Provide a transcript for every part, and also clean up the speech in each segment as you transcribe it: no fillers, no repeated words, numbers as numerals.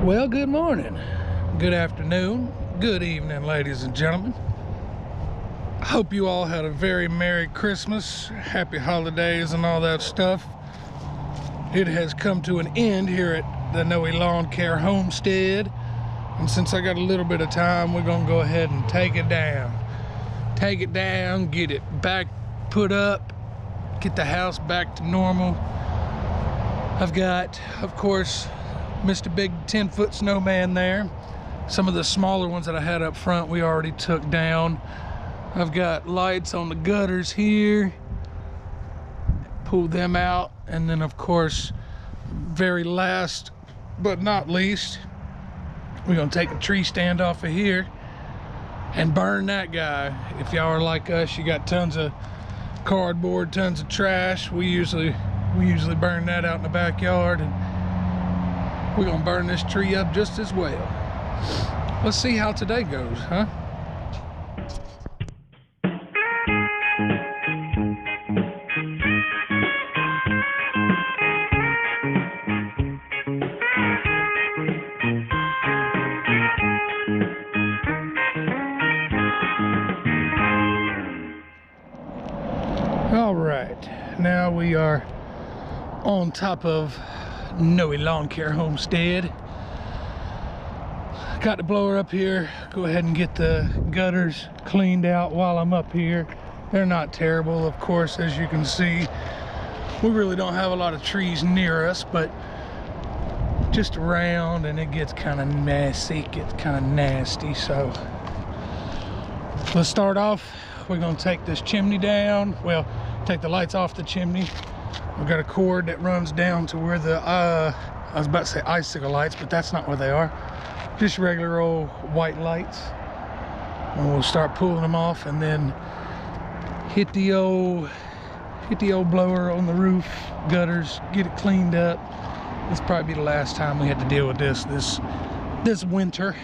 Well, good morning, good afternoon, good evening, ladies and gentlemen. I hope you all had a very Merry Christmas, Happy Holidays, and all that stuff. It has come to an end here at the Noe Lawn Care Homestead, and since I got a little bit of time, we're gonna go ahead and take it down. Take it down, get it back put up, get the house back to normal. I've got, of course, Mr. Big 10-foot snowman there. Some of the smaller ones that I had up front we already took down. I've got lights on the gutters here, pulled them out, and then of course, very last but not least, we're gonna take a tree stand off of here and burn that guy. If y'all are like us, you got tons of cardboard, tons of trash. We usually burn that out in the backyard, and we're gonna burn this tree up just as well. Let's see how today goes, huh? All right, now we are on top of Noe Lawn Care Homestead. Got the blower up here. Go ahead and get the gutters cleaned out while I'm up here. They're not terrible, of course, as you can see. We really don't have a lot of trees near us, but just around, and it gets kind of messy, gets kind of nasty. So let's start off. We're gonna take this chimney down. Well, take the lights off the chimney. We've got a cord that runs down to where the, I was about to say icicle lights, but that's not where they are. Just regular old white lights. And we'll start pulling them off and then hit the old blower on the roof, gutters, get it cleaned up. This will probably be the last time we had to deal with this winter.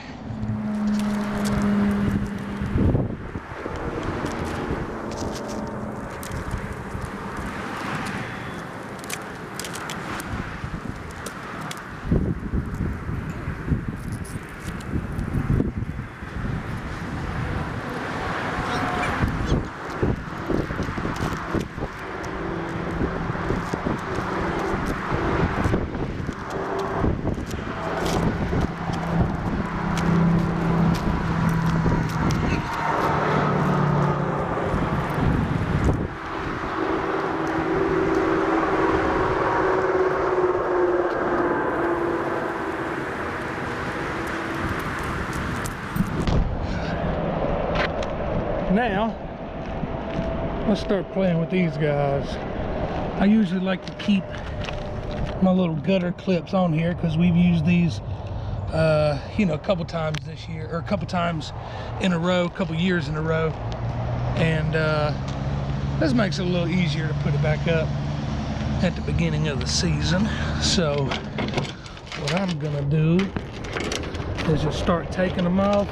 Now, let's start playing with these guys. I usually like to keep my little gutter clips on here because we've used these, a couple times this year, or a couple times in a row, a couple years in a row. And this makes it a little easier to put it back up at the beginning of the season. So what I'm gonna do is just start taking them off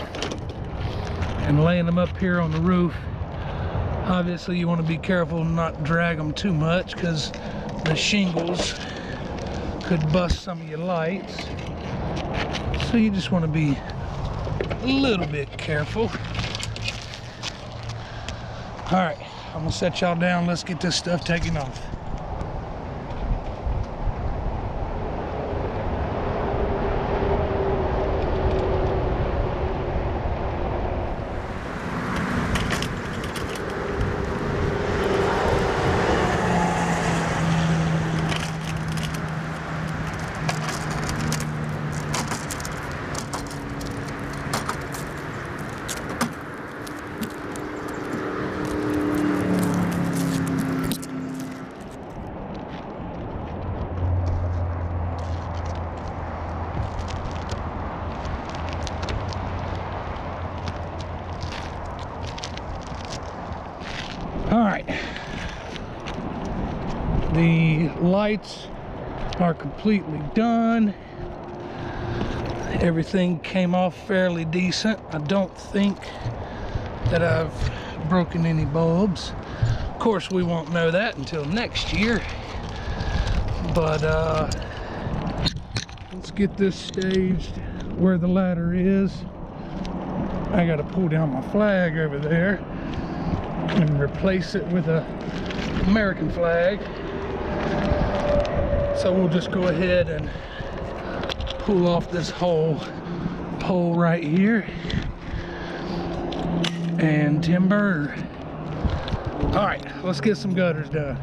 and laying them up here on the roof. Obviously you want to be careful not to drag them too much because the shingles could bust some of your lights. So you just want to be a little bit careful. All right, I'm gonna set y'all down. Let's get this stuff taken off. All right, the lights are completely done. Everything came off fairly decent. I don't think that I've broken any bulbs. Of course, we won't know that until next year. But let's get this staged where the ladder is. I gotta pull down my flag over there and replace it with a American flag. So we'll just go ahead and pull off this whole pole right here and timber. All right, let's get some gutters done.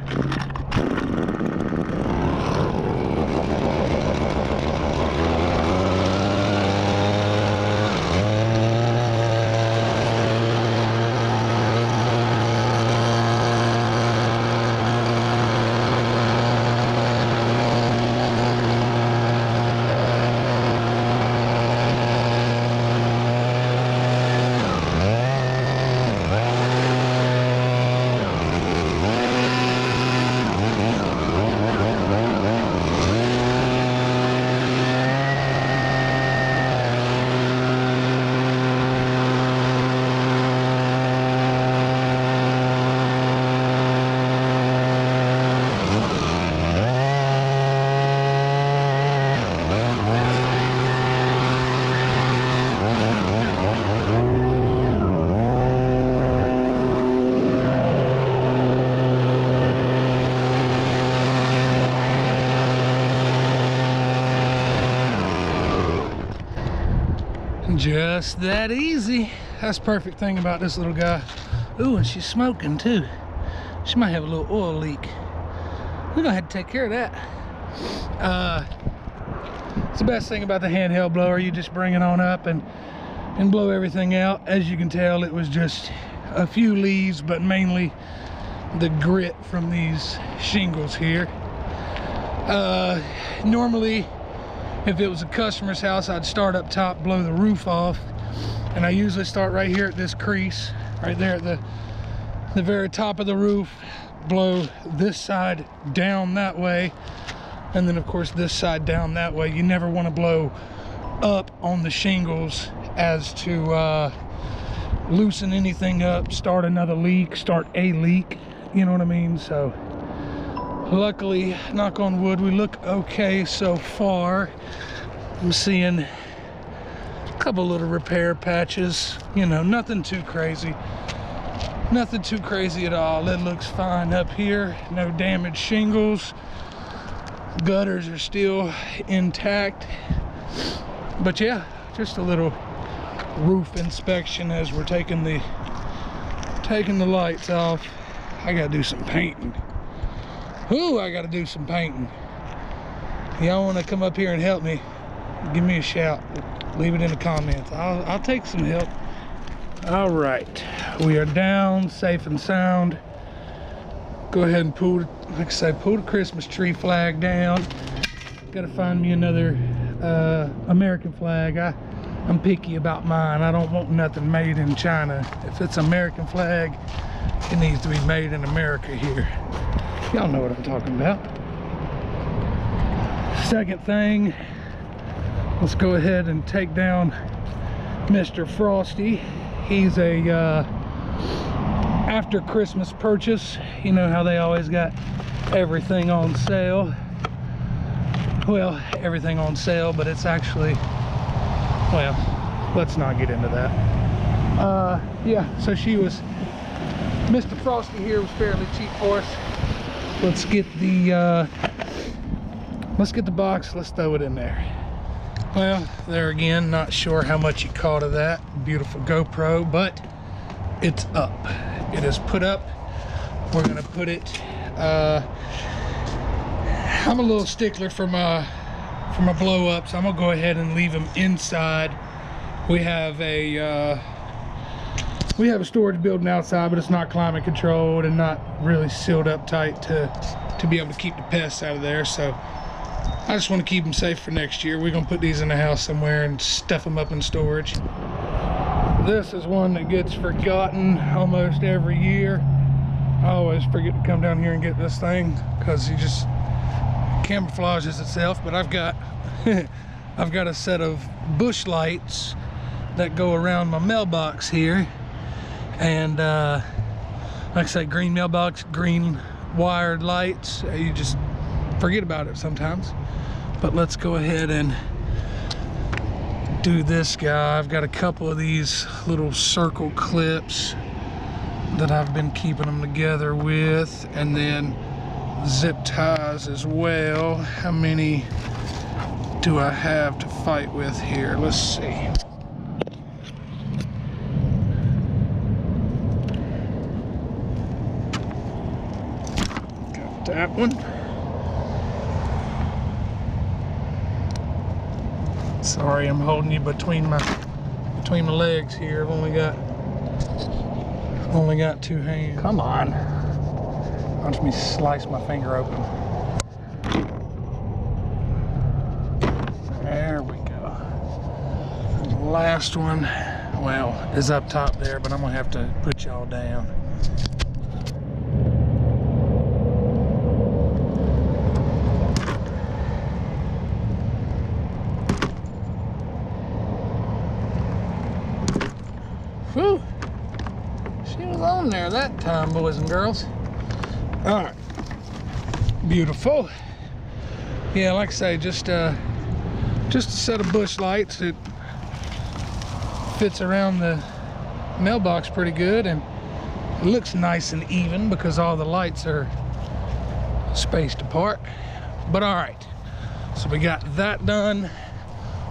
Just that easy. That's the perfect thing about this little guy. Ooh, and she's smoking too. She might have a little oil leak. We're gonna have to take care of that. It's the best thing about the handheld blower. You just bring it on up and blow everything out. As you can tell, it was just a few leaves, but mainly the grit from these shingles here. Normally, if it was a customer's house, I'd start up top, blow the roof off, and I usually start right here at this crease, right there at the very top of the roof, blow this side down that way, and then of course this side down that way. You never want to blow up on the shingles as to loosen anything up, start another leak, start a leak, you know what I mean? So luckily, knock on wood, we look okay so far. I'm seeing a couple little repair patches, you know, nothing too crazy. Nothing too crazy at all. It looks fine up here. No damaged shingles. Gutters are still intact. But yeah, just a little roof inspection as we're taking the lights off. I gotta do some painting. Ooh, I gotta do some painting. Y'all wanna come up here and help me? Give me a shout. Leave it in the comments. I'll take some help. All right, we are down, safe and sound. Go ahead and pull, like I say, pull the Christmas tree flag down. Gotta find me another American flag. I'm picky about mine. I don't want nothing made in China. If it's American flag, it needs to be made in America here. Y'all know what I'm talking about. Second thing, let's go ahead and take down Mr. Frosty. He's a after Christmas purchase. You know how they always got everything on sale. Well, everything on sale, but it's actually, well, let's not get into that. Yeah, so Mr. Frosty here was fairly cheap for us. Let's get the box, let's throw it in there. Well, there again, not sure how much you caught of that beautiful GoPro, but it's up. It is put up. We're gonna put it, I'm a little stickler for my blow up, so I'm gonna go ahead and leave them inside. We have a storage building outside, but it's not climate controlled and not really sealed up tight to be able to keep the pests out of there. So I just want to keep them safe for next year. We're gonna put these in the house somewhere and stuff them up in storage. This is one that gets forgotten almost every year. I always forget to come down here and get this thing because it just camouflages itself. But I've got I've got a set of bush lights that go around my mailbox here, and like I said, green mailbox, green wired lights. You just forget about it sometimes. But let's go ahead and do this guy. I've got a couple of these little circle clips that I've been keeping them together with, and then zip ties as well. How many do I have to fight with here? Let's see. Got that one. Sorry, I'm holding you between my legs here. I've only got two hands. Come on. Watch me slice my finger open. There we go. And the last one, well, is up top there, but I'm gonna have to put y'all down. Whew. She was on there that time, boys and girls. All right. Beautiful. Yeah, like I say, just a set of bush lights. It fits around the mailbox pretty good, and it looks nice and even because all the lights are spaced apart. But all right, so we got that done.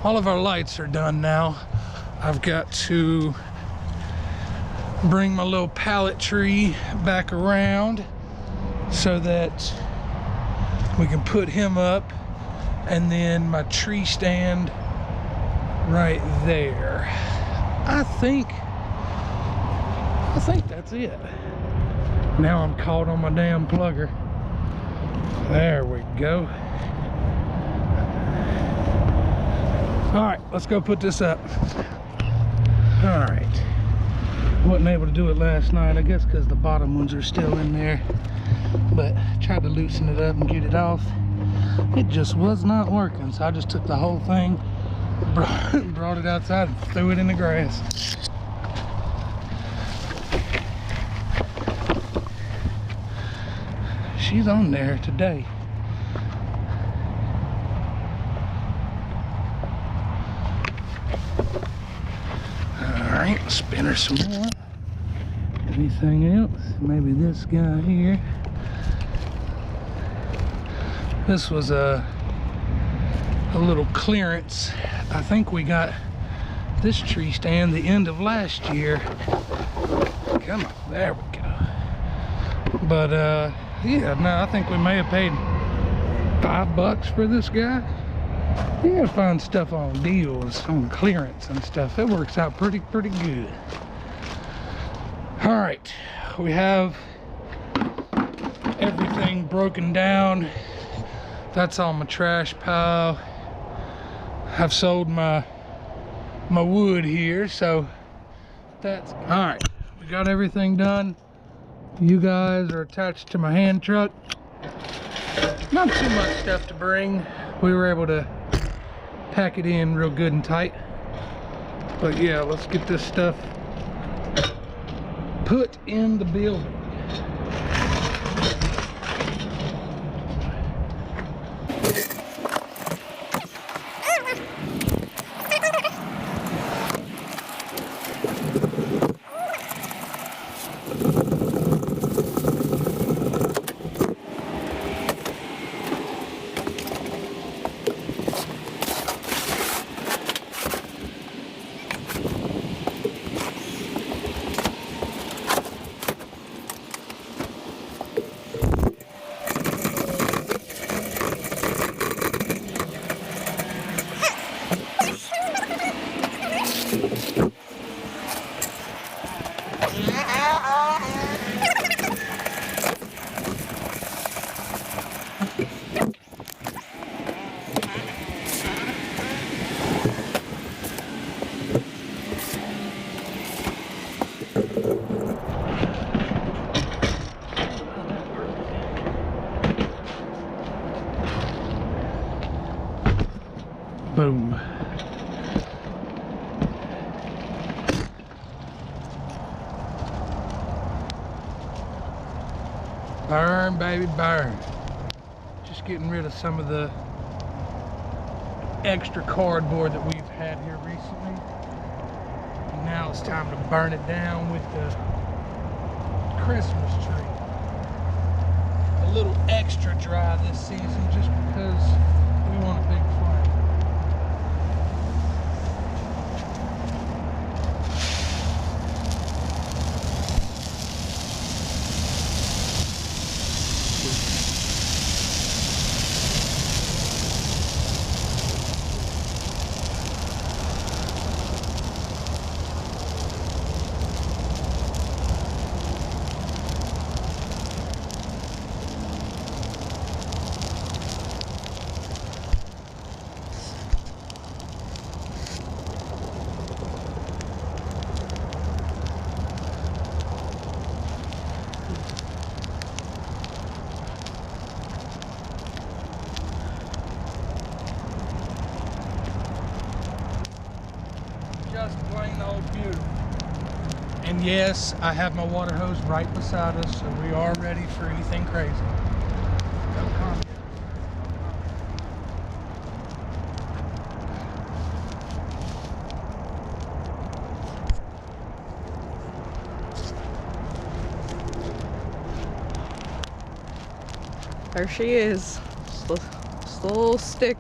All of our lights are done now. I've got to bring my little pallet tree back around so that we can put him up, and then my tree stand right there. I think that's it. Now I'm caught on my damn plugger. There we go. All right, let's go put this up. All right. Wasn't able to do it last night, I guess because the bottom ones are still in there, but tried to loosen it up and get it off. It just was not working, so I just took the whole thing, brought it outside and threw it in the grass. She's on there today. Alright, spin her some more. Anything else? Maybe this guy here. This was a little clearance. I think we got this tree stand the end of last year. Come on, there we go. But yeah, no, I think we may have paid $5 for this guy. You gotta find stuff on deals, on clearance and stuff. It works out pretty good. All right, we have everything broken down. That's all my trash pile. I've sold my wood here, so that's all right. We got everything done. You guys are attached to my hand truck. Not too much stuff to bring. We were able to pack it in real good and tight. But yeah, let's get this stuff put in the building. Boom. Burn, baby, burn. Just getting rid of some of the extra cardboard that we've had here recently. And now it's time to burn it down with the Christmas tree. A little extra dry this season just because we want a big flame. Just plain old beautiful. And yes, I have my water hose right beside us, so we are ready for anything crazy. Don't come. There she is. Just a little stick